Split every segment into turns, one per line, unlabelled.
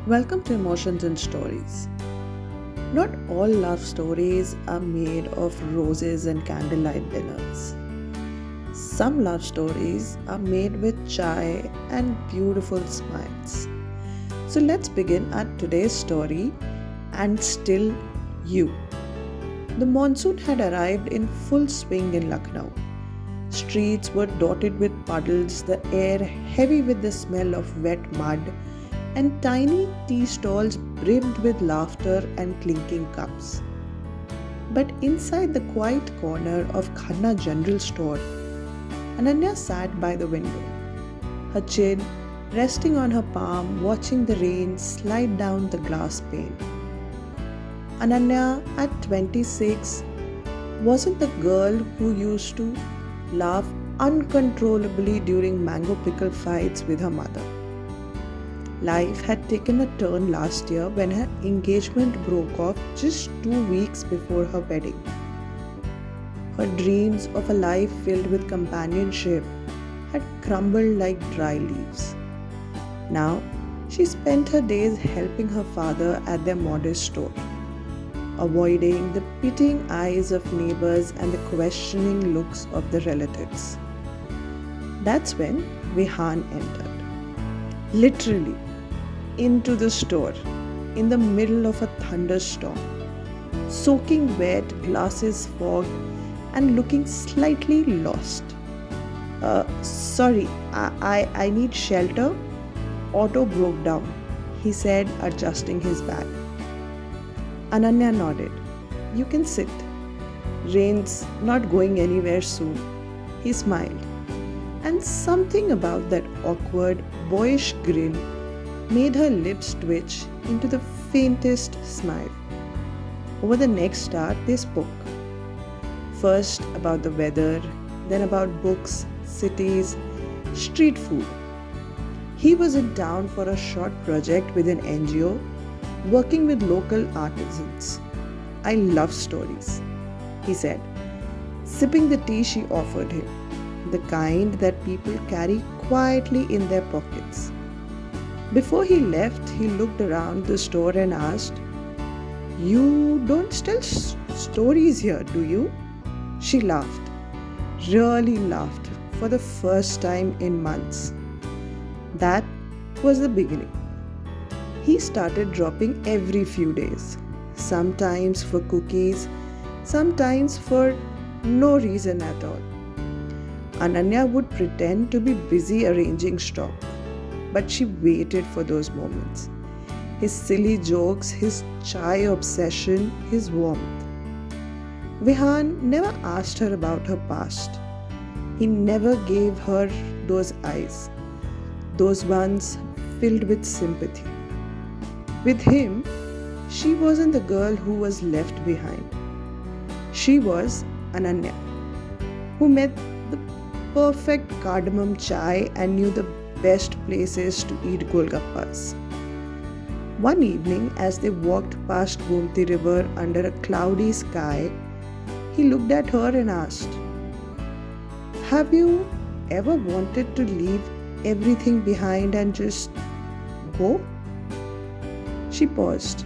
Welcome to Emotions and Stories. Not all love stories are made of roses and candlelight dinners. Some love stories are made with chai and beautiful smiles. So let's begin our today's story, And Still You. The monsoon had arrived in full swing in Lucknow. Streets were dotted with puddles, the air heavy with the smell of wet mud, and tiny tea stalls brimmed with laughter and clinking cups. But inside the quiet corner of Khanna General Store, Ananya sat by the window, her chin resting on her palm, watching the rain slide down the glass pane. Ananya, at 26, wasn't the girl who used to laugh uncontrollably during mango pickle fights with her mother. Life had taken a turn last year when her engagement broke off just 2 weeks before her wedding. Her dreams of a life filled with companionship had crumbled like dry leaves. Now, she spent her days helping her father at their modest store, avoiding the pitying eyes of neighbors and the questioning looks of the relatives. That's when Vihaan entered. Literally, into the store, in the middle of a thunderstorm, soaking wet, glasses fogged, and looking slightly lost. Sorry, I need shelter. Auto broke down, he said, adjusting his bag. Ananya nodded. You can sit. Rain's not going anywhere soon. He smiled. And something about that awkward, boyish grin made her lips twitch into the faintest smile. Over the next hour, they spoke. First about the weather, then about books, cities, street food. He was in town for a short project with an NGO, working with local artisans. I love stories, he said, sipping the tea she offered him, the kind that people carry quietly in their pockets. Before he left, he looked around the store and asked, You don't tell stories here, do you? She laughed, really laughed, for the first time in months. That was the beginning. He started dropping every few days, sometimes for cookies, sometimes for no reason at all. Ananya would pretend to be busy arranging stock, but she waited for those moments. His silly jokes, his chai obsession, his warmth. Vihaan never asked her about her past. He never gave her those eyes, those ones filled with sympathy. With him, she wasn't the girl who was left behind. She was Ananya, who met the perfect cardamom chai and knew the best places to eat golgappas. One evening, as they walked past Gomti River under a cloudy sky, he looked at her and asked, Have you ever wanted to leave everything behind and just go? She paused.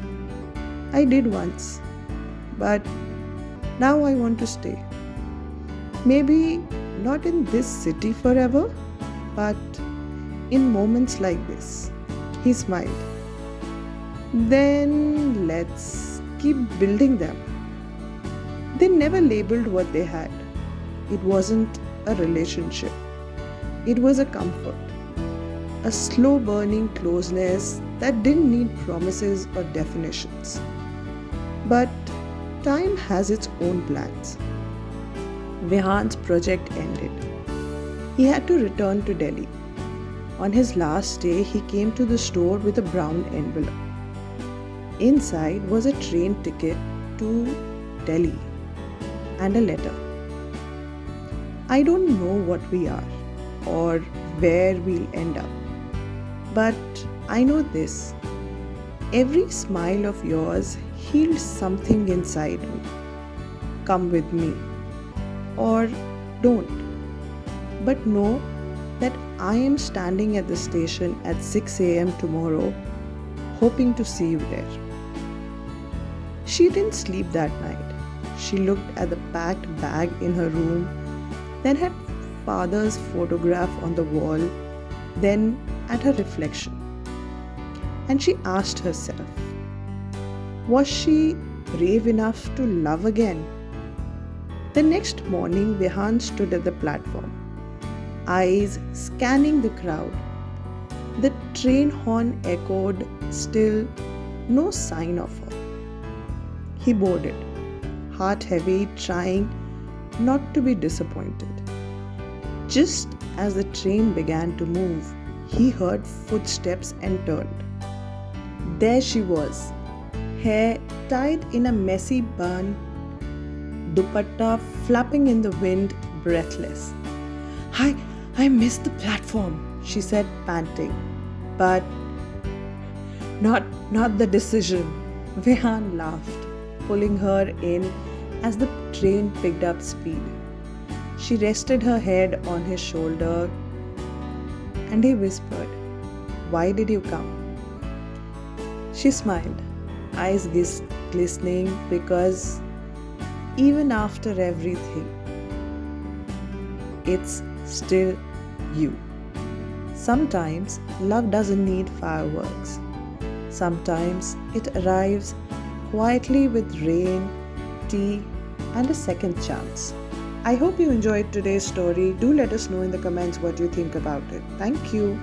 I did once, but now I want to stay. Maybe not in this city forever, but in moments like this. He smiled. Then let's keep building them. They never labeled what they had. It wasn't a relationship. It was a comfort. A slow burning closeness that didn't need promises or definitions. But time has its own plans. Vihaan's project ended. He had to return to Delhi. On his last day, he came to the store with a brown envelope. Inside was a train ticket to Delhi and a letter. I don't know what we are or where we'll end up. But I know this. Every smile of yours healed something inside me. Come with me. Or don't. But know that I am standing at the station at 6 a.m. tomorrow, hoping to see you there. She didn't sleep that night. She looked at the packed bag in her room, then at father's photograph on the wall, then at her reflection. And she asked herself, was she brave enough to love again? The next morning, Vihaan stood at the platform, eyes scanning the crowd. The train horn echoed, still no sign of her. He boarded, heart heavy, trying not to be disappointed. Just as the train began to move, he heard footsteps and turned. There she was, hair tied in a messy bun, dupatta flapping in the wind, breathless. I missed the platform, she said, panting. But not the decision. Vihaan laughed, pulling her in as the train picked up speed. She rested her head on his shoulder and he whispered, why did you come? She smiled, eyes glistening, because even after everything, it's still you. Sometimes love doesn't need fireworks. Sometimes it arrives quietly with rain, tea, and a second chance. I hope you enjoyed today's story. Do let us know in the comments what you think about it. Thank you.